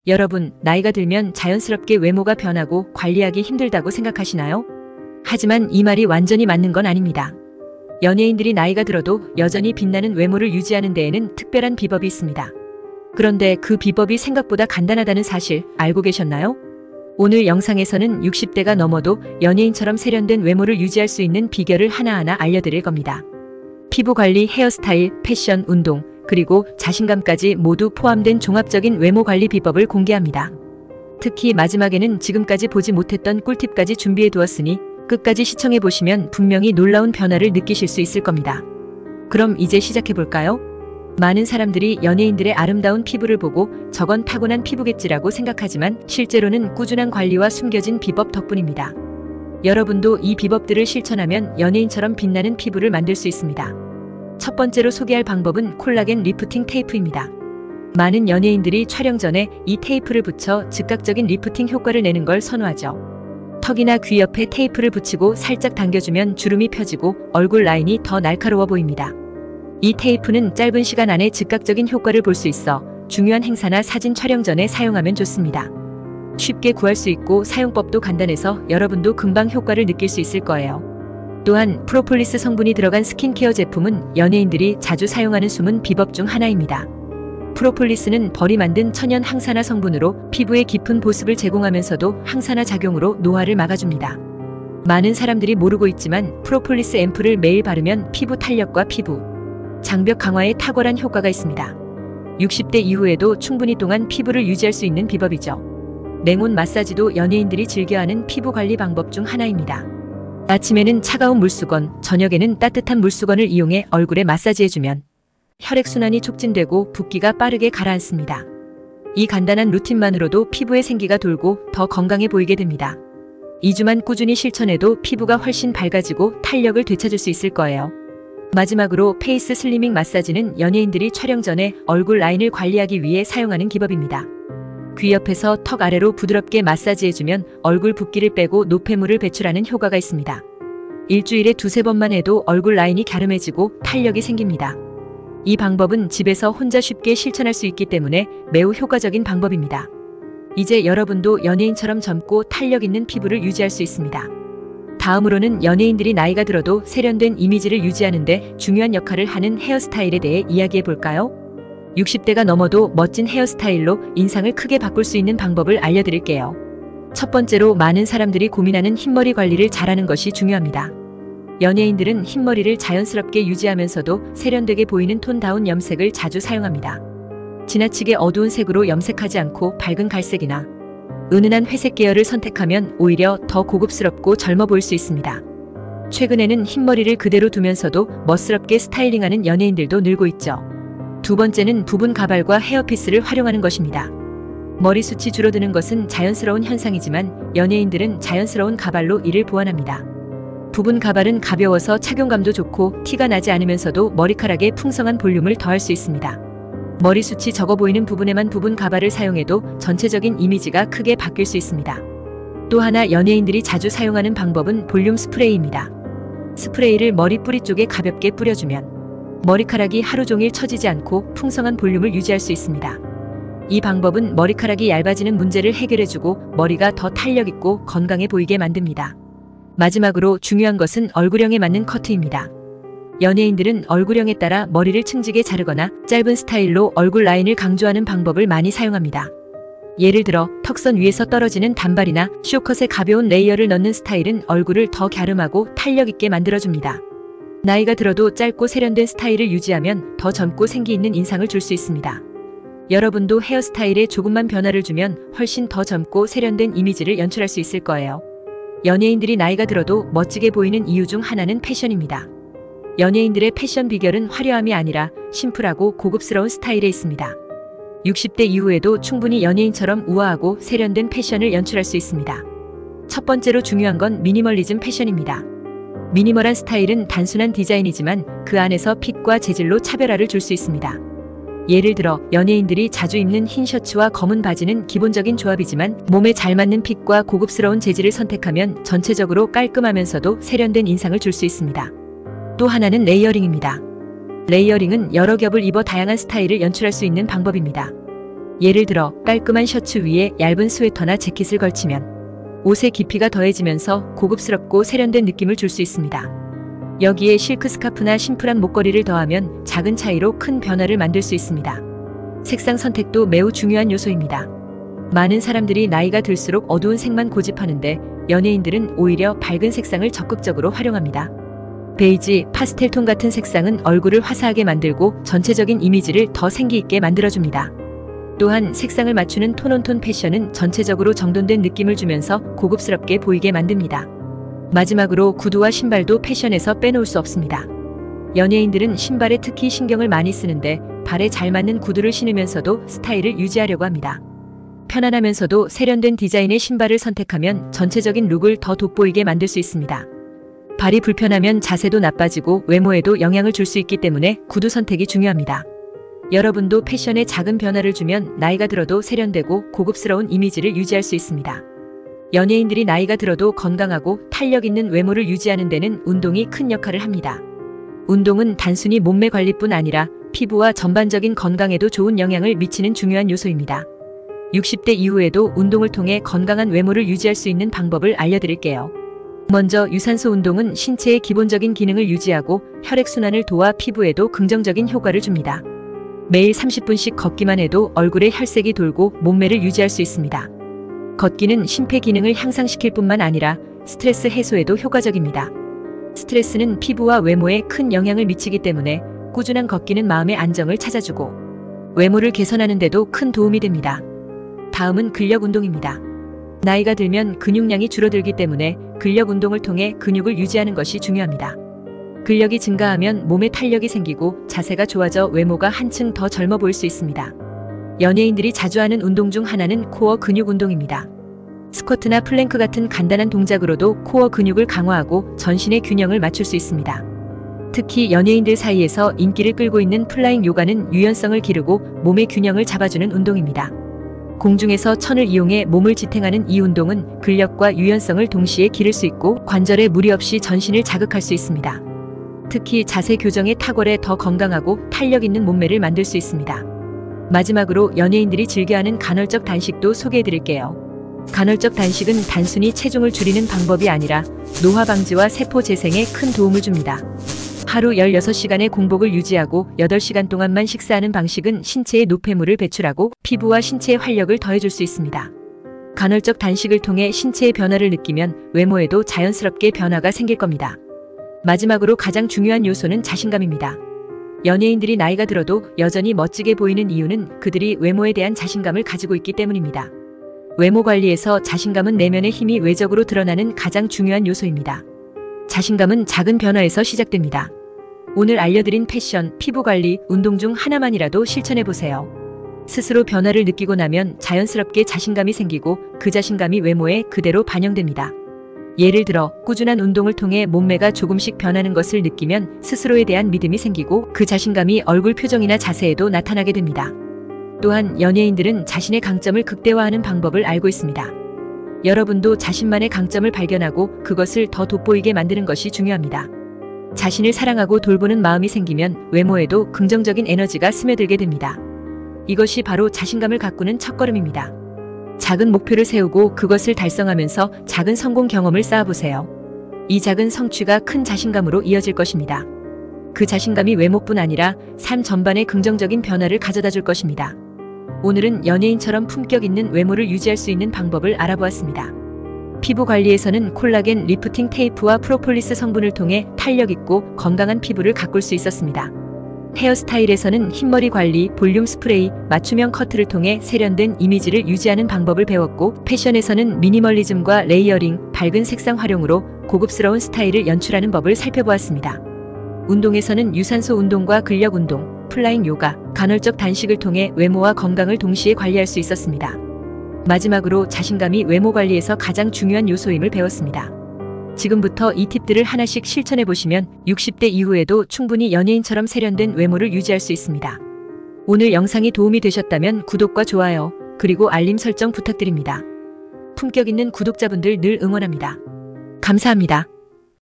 여러분, 나이가 들면 자연스럽게 외모가 변하고 관리하기 힘들다고 생각하시나요? 하지만 이 말이 완전히 맞는 건 아닙니다. 연예인들이 나이가 들어도 여전히 빛나는 외모를 유지하는 데에는 특별한 비법이 있습니다. 그런데 그 비법이 생각보다 간단하다는 사실 알고 계셨나요? 오늘 영상에서는 60대가 넘어도 연예인처럼 세련된 외모를 유지할 수 있는 비결을 하나하나 알려드릴 겁니다. 피부 관리, 헤어스타일, 패션, 운동, 그리고 자신감까지 모두 포함된 종합적인 외모 관리 비법을 공개합니다. 특히 마지막에는 지금까지 보지 못했던 꿀팁까지 준비해 두었으니 끝까지 시청해 보시면 분명히 놀라운 변화를 느끼실 수 있을 겁니다. 그럼 이제 시작해 볼까요? 많은 사람들이 연예인들의 아름다운 피부를 보고 저건 타고난 피부겠지라고 생각하지만 실제로는 꾸준한 관리와 숨겨진 비법 덕분입니다. 여러분도 이 비법들을 실천하면 연예인처럼 빛나는 피부를 만들 수 있습니다. 첫 번째로 소개할 방법은 콜라겐 리프팅 테이프입니다. 많은 연예인들이 촬영 전에 이 테이프를 붙여 즉각적인 리프팅 효과를 내는 걸 선호하죠. 턱이나 귀 옆에 테이프를 붙이고 살짝 당겨주면 주름이 펴지고 얼굴 라인이 더 날카로워 보입니다. 이 테이프는 짧은 시간 안에 즉각적인 효과를 볼 수 있어 중요한 행사나 사진 촬영 전에 사용하면 좋습니다. 쉽게 구할 수 있고 사용법도 간단해서 여러분도 금방 효과를 느낄 수 있을 거예요. 또한 프로폴리스 성분이 들어간 스킨케어 제품은 연예인들이 자주 사용하는 숨은 비법 중 하나입니다. 프로폴리스는 벌이 만든 천연 항산화 성분으로 피부에 깊은 보습을 제공하면서도 항산화 작용으로 노화를 막아줍니다. 많은 사람들이 모르고 있지만 프로폴리스 앰플을 매일 바르면 피부 탄력과 피부 장벽 강화에 탁월한 효과가 있습니다. 60대 이후에도 충분히 동안 피부를 유지할 수 있는 비법이죠. 냉온 마사지도 연예인들이 즐겨하는 피부 관리 방법 중 하나입니다. 아침에는 차가운 물수건, 저녁에는 따뜻한 물수건을 이용해 얼굴에 마사지해주면 혈액순환이 촉진되고 붓기가 빠르게 가라앉습니다. 이 간단한 루틴만으로도 피부에 생기가 돌고 더 건강해 보이게 됩니다. 2주만 꾸준히 실천해도 피부가 훨씬 밝아지고 탄력을 되찾을 수 있을 거예요. 마지막으로 페이스 슬리밍 마사지는 연예인들이 촬영 전에 얼굴 라인을 관리하기 위해 사용하는 기법입니다. 귀 옆에서 턱 아래로 부드럽게 마사지해주면 얼굴 붓기를 빼고 노폐물을 배출하는 효과가 있습니다. 일주일에 두세 번만 해도 얼굴 라인이 갸름해지고 탄력이 생깁니다. 이 방법은 집에서 혼자 쉽게 실천할 수 있기 때문에 매우 효과적인 방법입니다. 이제 여러분도 연예인처럼 젊고 탄력 있는 피부를 유지할 수 있습니다. 다음으로는 연예인들이 나이가 들어도 세련된 이미지를 유지하는 데 중요한 역할을 하는 헤어스타일에 대해 이야기해 볼까요? 60대가 넘어도 멋진 헤어스타일로 인상을 크게 바꿀 수 있는 방법을 알려드릴게요. 첫 번째로 많은 사람들이 고민하는 흰머리 관리를 잘하는 것이 중요합니다. 연예인들은 흰머리를 자연스럽게 유지하면서도 세련되게 보이는 톤다운 염색을 자주 사용합니다. 지나치게 어두운 색으로 염색하지 않고 밝은 갈색이나 은은한 회색 계열을 선택하면 오히려 더 고급스럽고 젊어 보일 수 있습니다. 최근에는 흰머리를 그대로 두면서도 멋스럽게 스타일링하는 연예인들도 늘고 있죠. 두 번째는 부분 가발과 헤어피스를 활용하는 것입니다. 머리숱이 줄어드는 것은 자연스러운 현상이지만 연예인들은 자연스러운 가발로 이를 보완합니다. 부분 가발은 가벼워서 착용감도 좋고 티가 나지 않으면서도 머리카락에 풍성한 볼륨을 더할 수 있습니다. 머리숱이 적어 보이는 부분에만 부분 가발을 사용해도 전체적인 이미지가 크게 바뀔 수 있습니다. 또 하나 연예인들이 자주 사용하는 방법은 볼륨 스프레이입니다. 스프레이를 머리 뿌리 쪽에 가볍게 뿌려주면 머리카락이 하루 종일 처지지 않고 풍성한 볼륨을 유지할 수 있습니다. 이 방법은 머리카락이 얇아지는 문제를 해결해주고 머리가 더 탄력있고 건강해 보이게 만듭니다. 마지막으로 중요한 것은 얼굴형에 맞는 커트입니다. 연예인들은 얼굴형에 따라 머리를 층지게 자르거나 짧은 스타일로 얼굴 라인을 강조하는 방법을 많이 사용합니다. 예를 들어 턱선 위에서 떨어지는 단발이나 쇼컷에 가벼운 레이어를 넣는 스타일은 얼굴을 더 갸름하고 탄력있게 만들어줍니다. 나이가 들어도 짧고 세련된 스타일을 유지하면 더 젊고 생기 있는 인상을 줄 수 있습니다. 여러분도 헤어스타일에 조금만 변화를 주면 훨씬 더 젊고 세련된 이미지를 연출할 수 있을 거예요. 연예인들이 나이가 들어도 멋지게 보이는 이유 중 하나는 패션입니다. 연예인들의 패션 비결은 화려함이 아니라 심플하고 고급스러운 스타일에 있습니다. 60대 이후에도 충분히 연예인처럼 우아하고 세련된 패션을 연출할 수 있습니다. 첫 번째로 중요한 건 미니멀리즘 패션입니다. 미니멀한 스타일은 단순한 디자인이지만 그 안에서 핏과 재질로 차별화를 줄 수 있습니다. 예를 들어 연예인들이 자주 입는 흰 셔츠와 검은 바지는 기본적인 조합이지만 몸에 잘 맞는 핏과 고급스러운 재질을 선택하면 전체적으로 깔끔하면서도 세련된 인상을 줄 수 있습니다. 또 하나는 레이어링입니다. 레이어링은 여러 겹을 입어 다양한 스타일을 연출할 수 있는 방법입니다. 예를 들어 깔끔한 셔츠 위에 얇은 스웨터나 재킷을 걸치면 옷의 깊이가 더해지면서 고급스럽고 세련된 느낌을 줄 수 있습니다. 여기에 실크 스카프나 심플한 목걸이를 더하면 작은 차이로 큰 변화를 만들 수 있습니다. 색상 선택도 매우 중요한 요소입니다. 많은 사람들이 나이가 들수록 어두운 색만 고집하는데 연예인들은 오히려 밝은 색상을 적극적으로 활용합니다. 베이지, 파스텔톤 같은 색상은 얼굴을 화사하게 만들고 전체적인 이미지를 더 생기 있게 만들어줍니다. 또한 색상을 맞추는 톤온톤 패션은 전체적으로 정돈된 느낌을 주면서 고급스럽게 보이게 만듭니다. 마지막으로 구두와 신발도 패션에서 빼놓을 수 없습니다. 연예인들은 신발에 특히 신경을 많이 쓰는데 발에 잘 맞는 구두를 신으면서도 스타일을 유지하려고 합니다. 편안하면서도 세련된 디자인의 신발을 선택하면 전체적인 룩을 더 돋보이게 만들 수 있습니다. 발이 불편하면 자세도 나빠지고 외모에도 영향을 줄 수 있기 때문에 구두 선택이 중요합니다. 여러분도 패션에 작은 변화를 주면 나이가 들어도 세련되고 고급스러운 이미지를 유지할 수 있습니다. 연예인들이 나이가 들어도 건강하고 탄력 있는 외모를 유지하는 데는 운동이 큰 역할을 합니다. 운동은 단순히 몸매 관리뿐 아니라 피부와 전반적인 건강에도 좋은 영향을 미치는 중요한 요소입니다. 60대 이후에도 운동을 통해 건강한 외모를 유지할 수 있는 방법을 알려드릴게요. 먼저 유산소 운동은 신체의 기본적인 기능을 유지하고 혈액순환을 도와 피부에도 긍정적인 효과를 줍니다. 매일 30분씩 걷기만 해도 얼굴에 혈색이 돌고 몸매를 유지할 수 있습니다. 걷기는 심폐 기능을 향상시킬 뿐만 아니라 스트레스 해소에도 효과적입니다. 스트레스는 피부와 외모에 큰 영향을 미치기 때문에 꾸준한 걷기는 마음의 안정을 찾아주고 외모를 개선하는 데도 큰 도움이 됩니다. 다음은 근력 운동입니다. 나이가 들면 근육량이 줄어들기 때문에 근력 운동을 통해 근육을 유지하는 것이 중요합니다. 근력이 증가하면 몸에 탄력이 생기고 자세가 좋아져 외모가 한층 더 젊어 보일 수 있습니다. 연예인들이 자주 하는 운동 중 하나는 코어 근육 운동입니다. 스쿼트나 플랭크 같은 간단한 동작으로도 코어 근육을 강화하고 전신의 균형을 맞출 수 있습니다. 특히 연예인들 사이에서 인기를 끌고 있는 플라잉 요가는 유연성을 기르고 몸의 균형을 잡아주는 운동입니다. 공중에서 천을 이용해 몸을 지탱하는 이 운동은 근력과 유연성을 동시에 기를 수 있고 관절에 무리 없이 전신을 자극할 수 있습니다. 특히 자세 교정의 탁월해 더 건강하고 탄력 있는 몸매를 만들 수 있습니다. 마지막으로 연예인들이 즐겨하는 간헐적 단식도 소개해드릴게요. 간헐적 단식은 단순히 체중을 줄이는 방법이 아니라 노화 방지와 세포 재생에 큰 도움을 줍니다. 하루 16시간의 공복을 유지하고 8시간 동안만 식사하는 방식은 신체에 노폐물을 배출하고 피부와 신체의 활력을 더해줄 수 있습니다. 간헐적 단식을 통해 신체의 변화를 느끼면 외모에도 자연스럽게 변화가 생길 겁니다. 마지막으로 가장 중요한 요소는 자신감입니다. 연예인들이 나이가 들어도 여전히 멋지게 보이는 이유는 그들이 외모에 대한 자신감을 가지고 있기 때문입니다. 외모 관리에서 자신감은 내면의 힘이 외적으로 드러나는 가장 중요한 요소입니다. 자신감은 작은 변화에서 시작됩니다. 오늘 알려드린 패션, 피부 관리, 운동 중 하나만이라도 실천해보세요. 스스로 변화를 느끼고 나면 자연스럽게 자신감이 생기고 그 자신감이 외모에 그대로 반영됩니다. 예를 들어 꾸준한 운동을 통해 몸매가 조금씩 변하는 것을 느끼면 스스로에 대한 믿음이 생기고 그 자신감이 얼굴 표정이나 자세에도 나타나게 됩니다. 또한 연예인들은 자신의 강점을 극대화하는 방법을 알고 있습니다. 여러분도 자신만의 강점을 발견하고 그것을 더 돋보이게 만드는 것이 중요합니다. 자신을 사랑하고 돌보는 마음이 생기면 외모에도 긍정적인 에너지가 스며들게 됩니다. 이것이 바로 자신감을 가꾸는 첫걸음입니다. 작은 목표를 세우고 그것을 달성하면서 작은 성공 경험을 쌓아보세요. 이 작은 성취가 큰 자신감으로 이어질 것입니다. 그 자신감이 외모뿐 아니라 삶 전반에 긍정적인 변화를 가져다 줄 것입니다. 오늘은 연예인처럼 품격 있는 외모를 유지할 수 있는 방법을 알아보았습니다. 피부 관리에서는 콜라겐 리프팅 테이프와 프로폴리스 성분을 통해 탄력 있고 건강한 피부를 가꿀 수 있었습니다. 헤어스타일에서는 흰머리 관리, 볼륨 스프레이, 맞춤형 커트를 통해 세련된 이미지를 유지하는 방법을 배웠고 패션에서는 미니멀리즘과 레이어링, 밝은 색상 활용으로 고급스러운 스타일을 연출하는 법을 살펴보았습니다. 운동에서는 유산소 운동과 근력 운동, 플라잉 요가, 간헐적 단식을 통해 외모와 건강을 동시에 관리할 수 있었습니다. 마지막으로 자신감이 외모 관리에서 가장 중요한 요소임을 배웠습니다. 지금부터 이 팁들을 하나씩 실천해보시면 60대 이후에도 충분히 연예인처럼 세련된 외모를 유지할 수 있습니다. 오늘 영상이 도움이 되셨다면 구독과 좋아요, 그리고 알림 설정 부탁드립니다. 품격 있는 구독자분들 늘 응원합니다. 감사합니다.